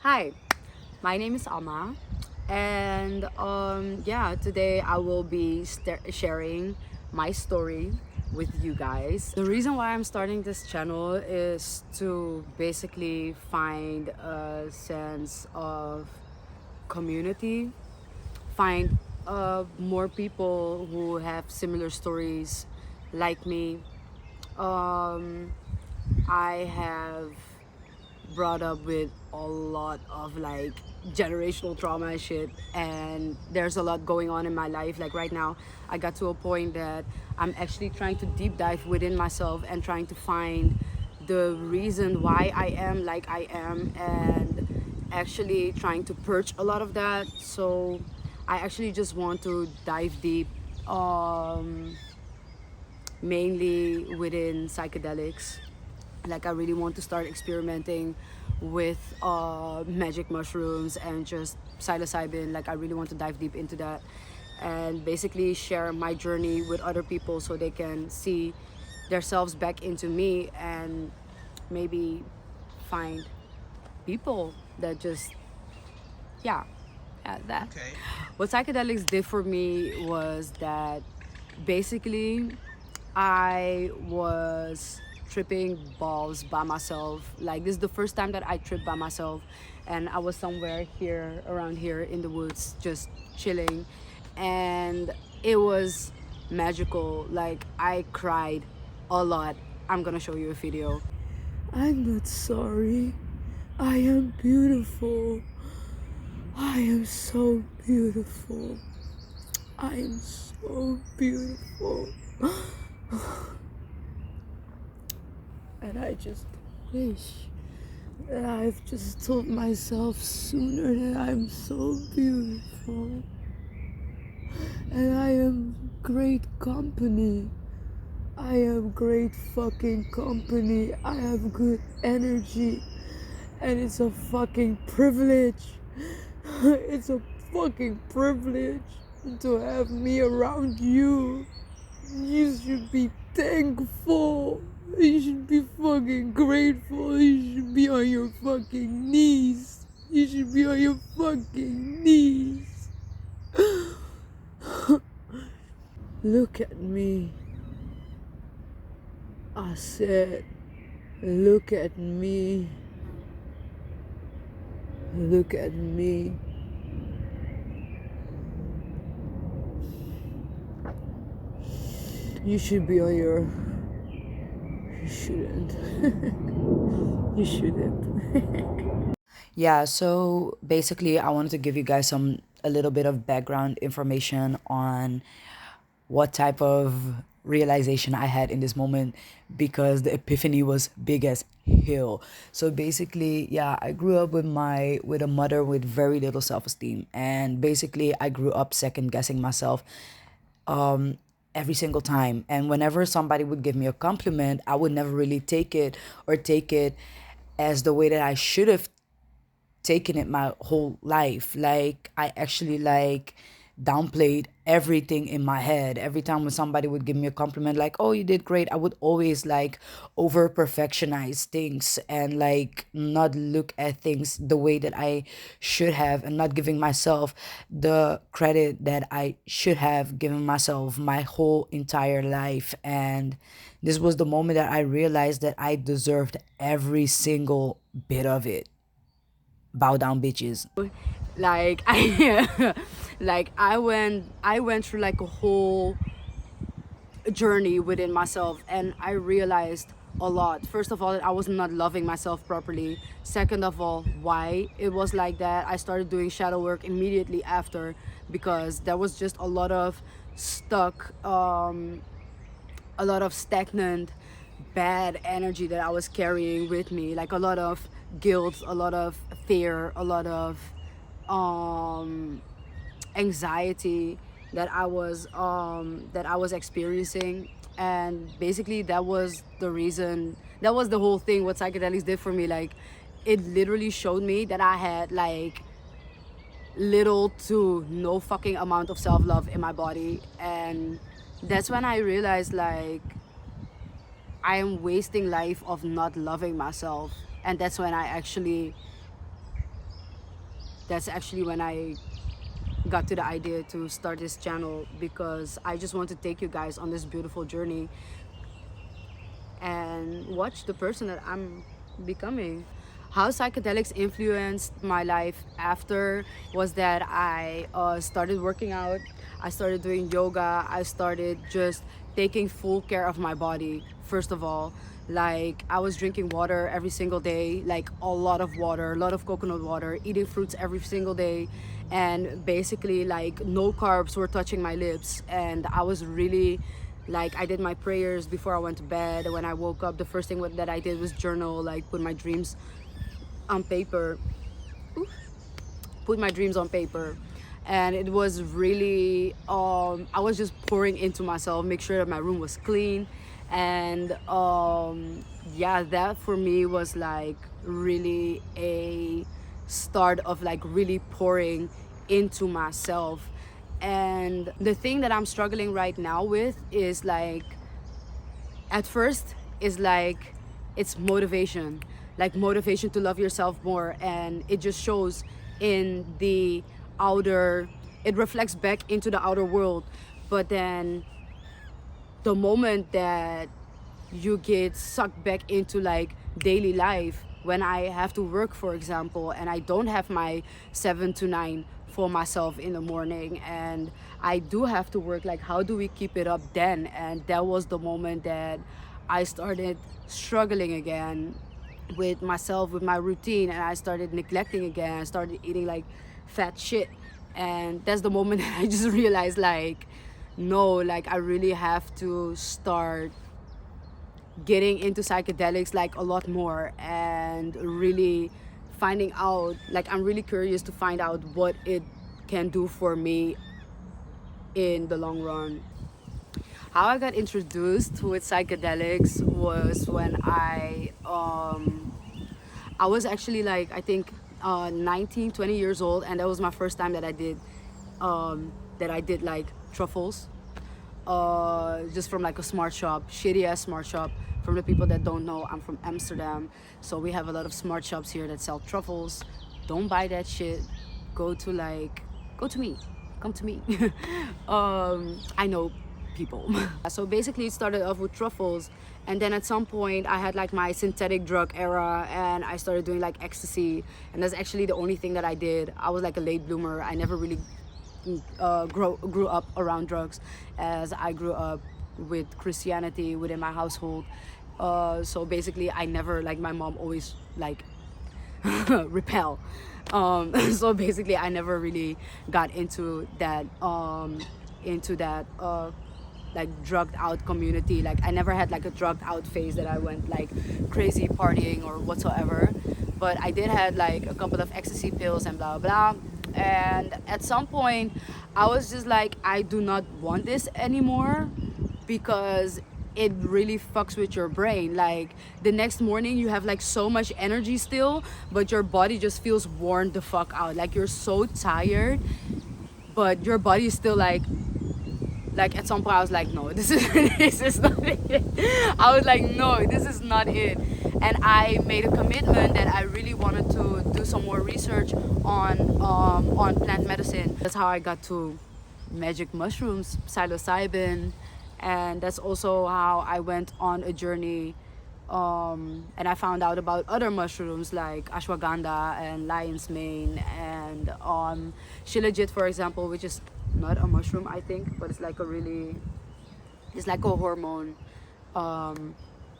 Hi, my name is Ama, and yeah, today I will be sharing my story with you guys. The reason why I'm starting this channel is to basically find a sense of community, find more people who have similar stories like me. Um, I have brought up with a lot of like generational trauma and shit, and there's a lot going on in my life. Like right now I got to a point that I'm actually trying to deep dive within myself and trying to find the reason why I am like I am, and actually trying to purge a lot of that. So I actually just want to dive deep, mainly within psychedelics. Like I really want to start experimenting with magic mushrooms and just psilocybin. Like I really want to dive deep into that and basically share my journey with other people so they can see themselves back into me and maybe find people that just yeah, that. Okay. What psychedelics did for me was that basically I was tripping balls by myself. Like this is the first time that I tripped by myself, and I was somewhere here around here in the woods just chilling, and it was magical. Like I cried a lot. I'm gonna show you a video. I'm not sorry. I am beautiful. I am so beautiful. I am so beautiful. And I just wish that I've just told myself sooner that I'm so beautiful. And I am great company. I am great fucking company. I have good energy. And it's a fucking privilege. It's a fucking privilege to have me around you. You should be thankful. You should be fucking grateful. You should be on your fucking knees. You should be on your fucking knees. Look at me. I said, look at me. Look at me. You should be on your... You shouldn't. You shouldn't. Yeah, so basically I wanted to give you guys a little bit of background information on what type of realization I had in this moment, because the epiphany was big as hell. So basically, yeah, I grew up with a mother with very little self-esteem, and basically I grew up second guessing myself every single time. And whenever somebody would give me a compliment, I would never really take it as the way that I should have taken it my whole life. Like I actually like downplayed everything in my head. Every time when somebody would give me a compliment like, oh, you did great, I would always like over perfectionize things and like not look at things the way that I should have, and not giving myself the credit that I should have given myself my whole entire life. And this was the moment that I realized that I deserved every single bit of it. Bow down, bitches. Like I like I went through like a whole journey within myself, and I realized a lot. First of all, that I was not loving myself properly. Second of all, why it was like that. I started doing shadow work immediately after, because there was just a lot of stuck, a lot of stagnant bad energy that I was carrying with me, like a lot of guilt, a lot of fear, a lot of um anxiety that I was experiencing. And basically that was the reason, that was the whole thing what psychedelics did for me. Like it literally showed me that I had like little to no fucking amount of self-love in my body. And that's when I realized like I am wasting life of not loving myself. And that's when I actually that's actually when I got to the idea to start this channel, because I just want to take you guys on this beautiful journey and watch the person that I'm becoming. How psychedelics influenced my life after was that I started working out, I started doing yoga, I started just taking full care of my body. First of all, like I was drinking water every single day, like a lot of water, a lot of coconut water, eating fruits every single day, and basically like no carbs were touching my lips. And I was really like, I did my prayers before I went to bed. When I woke up, the first thing that I did was journal, like put my dreams on paper. Oof. Put my dreams on paper. And it was really, I was just pouring into myself, make sure that my room was clean. And yeah, that for me was like really a start of like really pouring into myself. And the thing that I'm struggling right now with is like, at first is like, it's motivation, like motivation to love yourself more. And it just shows in the outer, it reflects back into the outer world. But then the moment that you get sucked back into like daily life, when I have to work, for example, and I don't have my 7 to 9 for myself in the morning, and I do have to work, like how do we keep it up then? And that was the moment that I started struggling again with myself, with my routine, and I started neglecting again. I started eating like fat shit. And that's the moment that I just realized like, no, like I really have to start getting into psychedelics like a lot more, and really finding out, like I'm really curious to find out what it can do for me in the long run. How I got introduced with psychedelics was when I was actually like, I think 19, 20 years old, and that was my first time that I did like truffles, just from like a smart shop, shitty ass smart shop. From the people that don't know, I'm from Amsterdam, so we have a lot of smart shops here that sell truffles. Don't buy that shit. Go to me, come to me. I know people. So basically it started off with truffles, and then at some point I had like my synthetic drug era, and I started doing like ecstasy, and that's actually the only thing that I did. I was like a late bloomer. I never really grew up around drugs, as I grew up with Christianity within my household. So basically I never, like my mom always like repel. So basically I never really got into that like drugged out community. Like I never had like a drugged out phase that I went like crazy partying or whatsoever, but I did had like a couple of ecstasy pills and blah blah. And at some point I was just like, I do not want this anymore, because it really fucks with your brain. Like the next morning you have like so much energy still, but your body just feels worn the fuck out. Like you're so tired, but your body is still like at some point I was like, no, this is not it. I was like, no, this is not it. And I made a commitment that I really wanted to do some more research on plant medicine. That's how I got to magic mushrooms, psilocybin, and that's also how I went on a journey. And I found out about other mushrooms like ashwagandha and lion's mane and shilajit, for example, which is not a mushroom, I think, but it's like a hormone.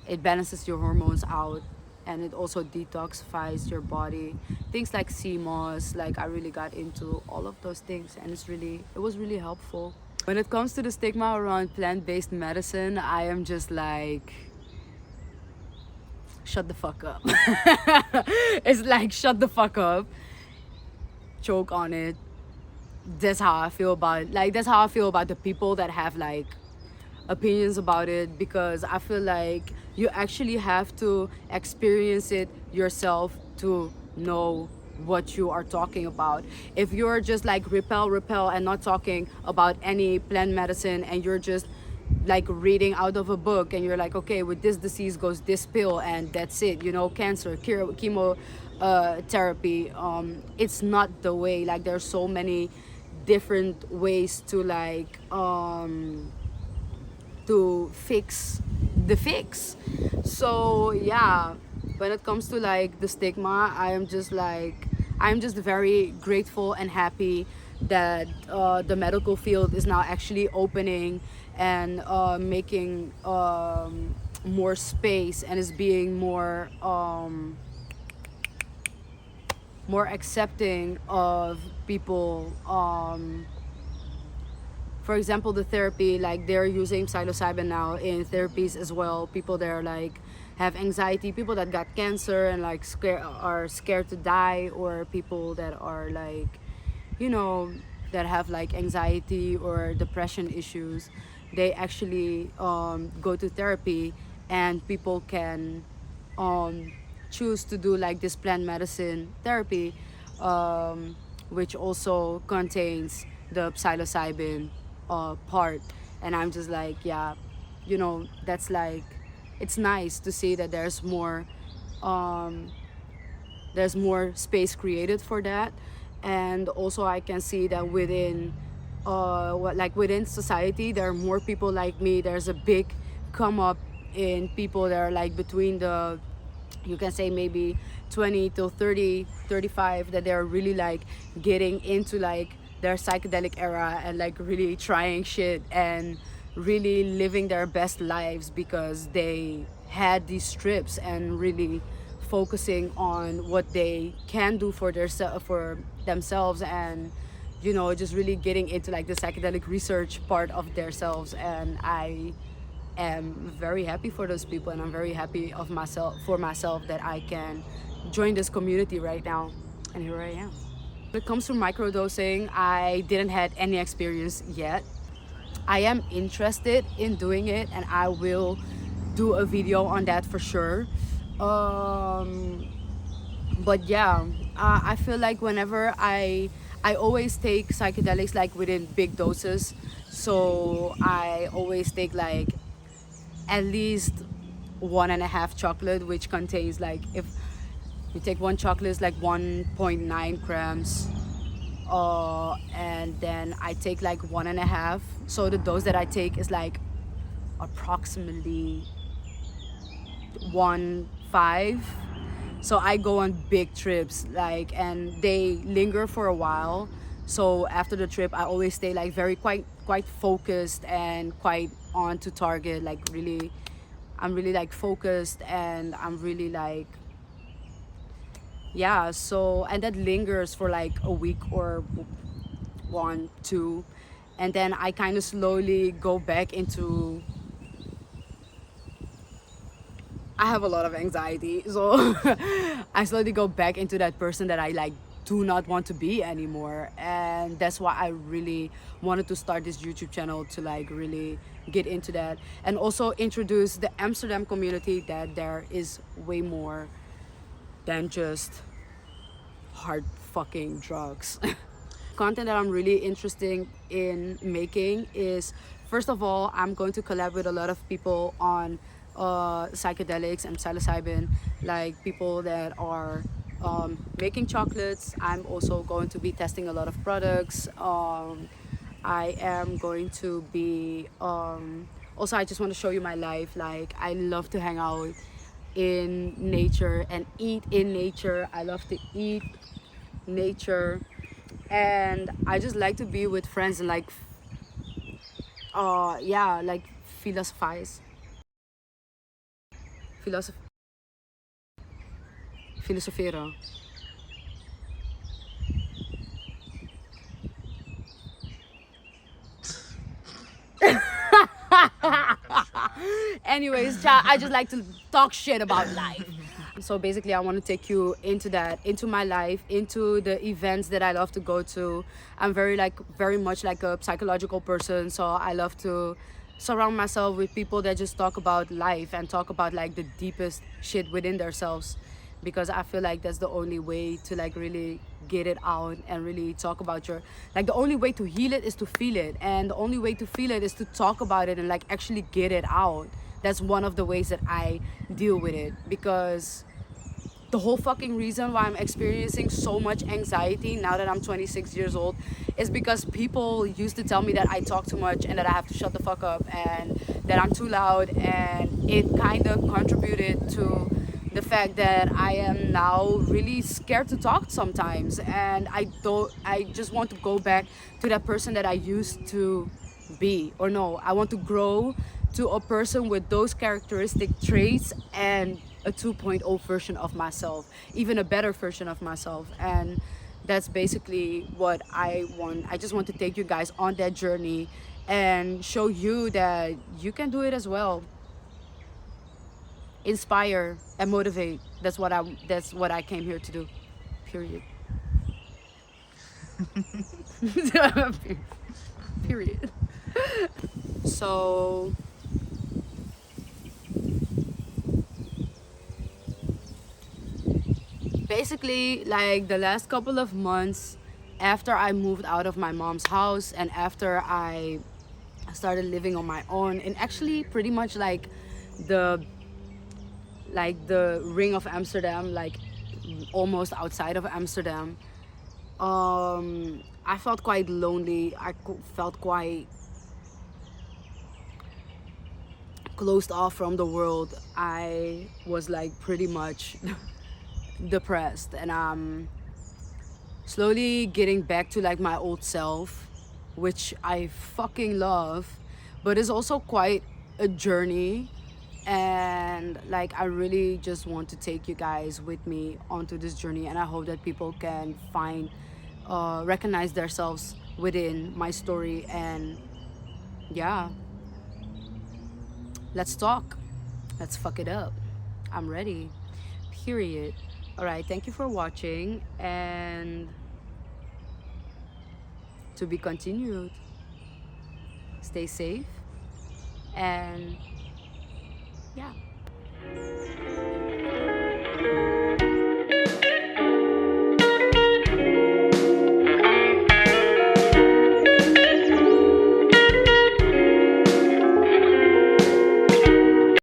It balances your hormones out, and it also detoxifies your body. Things like sea moss, like I really got into all of those things, and it was really helpful. When it comes to the stigma around plant-based medicine, I am just like, shut the fuck up. It's like, shut the fuck up, choke on it. That's how I feel about it. Like that's how I feel about the people that have like opinions about it, because I feel like you actually have to experience it yourself to know what you are talking about. If you're just like repel and not talking about any plant medicine, and you're just like reading out of a book, and you're like, okay, with this disease goes this pill and that's it, you know, cancer, cure, chemo, therapy. It's not the way. Like there's so many different ways to fix the fix. So yeah, when it comes to like the stigma, I'm just very grateful and happy that the medical field is now actually opening and making more space, and is being more accepting of people. For example, the therapy, like they're using psilocybin now in therapies as well. People that are like have anxiety, people that got cancer and like are scared to die, or people that are like, you know, that have like anxiety or depression issues. They actually go to therapy, and people can um, choose to do like this plant medicine therapy, which also contains the psilocybin part. And I'm just like, yeah, that's like, it's nice to see that um, there's more space created for that. And also I can see that within society there are more people like me. There's a big come up in people that are like between the, you can say maybe 20 to 30, 35, that they're really like getting into like their psychedelic era and like really trying shit and really living their best lives because they had these trips, and really focusing on what they can do for for themselves, and just really getting into like the psychedelic research part of themselves. And I am very happy for those people, and I'm very happy of myself that I can join this community right now, and here I am. When it comes to microdosing, I didn't had any experience yet. I am interested in doing it, and I will do a video on that for sure. But yeah, I feel like whenever I always take psychedelics like within big doses. So I always take like at least 1.5 chocolate, which contains like, if you take one chocolate, it's like 1.9 grams. And then I take like 1.5. So the dose that I take is like approximately 1.5. So I go on big trips, like, and they linger for a while. So after the trip, I always stay like very quite focused and quite on to target. Like really, I'm really like focused, and I'm really like, yeah. So, and that lingers for like a week or 1, 2, and then I kind of slowly go back into. I have a lot of anxiety, so I slowly go back into that person that I like do not want to be anymore. And that's why I really wanted to start this YouTube channel, to like really get into that, and also introduce the Amsterdam community, that there is way more than just hard fucking drugs. Content that I'm really interested in making is, first of all, I'm going to collab with a lot of people on psychedelics and psilocybin, like people that are making chocolates. I'm also going to be testing a lot of products. I am going to be also, I just want to show you my life. Like, I love to hang out in nature and eat in nature. I love to eat nature, and I just like to be with friends and like yeah, like philosophize philosoph filosoferen. Anyways, I just like to talk shit about life. So basically, I want to take you into that, into my life, into the events that I love to go to. I'm very much like a psychological person, so I love to surround myself with people that just talk about life and talk about like the deepest shit within themselves, because I feel like that's the only way to like really get it out and really talk about your, like, the only way to heal it is to feel it, and the only way to feel it is to talk about it and like actually get it out. That's one of the ways that I deal with it, because the whole fucking reason why I'm experiencing so much anxiety now that I'm 26 years old is because people used to tell me that I talk too much and that I have to shut the fuck up and that I'm too loud, and it kind of contributed to the fact that I am now really scared to talk sometimes, and I just want to go back to that person that I used to be. Or no, I want to grow to a person with those characteristic traits and a 2.0 version of myself, even a better version of myself. And that's basically what I want. I just want to take you guys on that journey and show you that you can do it as well. Inspire and motivate. That's what I came here to do. Period. Period. So basically, like the last couple of months after I moved out of my mom's house and after I started living on my own, and actually pretty much the the ring of Amsterdam, like almost outside of Amsterdam, I felt quite lonely. Felt quite closed off from the world. I was like pretty much depressed, and I'm slowly getting back to like my old self, which I fucking love, but it's also quite a journey. And like I really just want to take you guys with me onto this journey, and I hope that people can find recognize themselves within my story. And yeah, let's talk, let's fuck it up. I'm ready. Period. All right, thank you for watching, and to be continued. Stay safe, and yeah.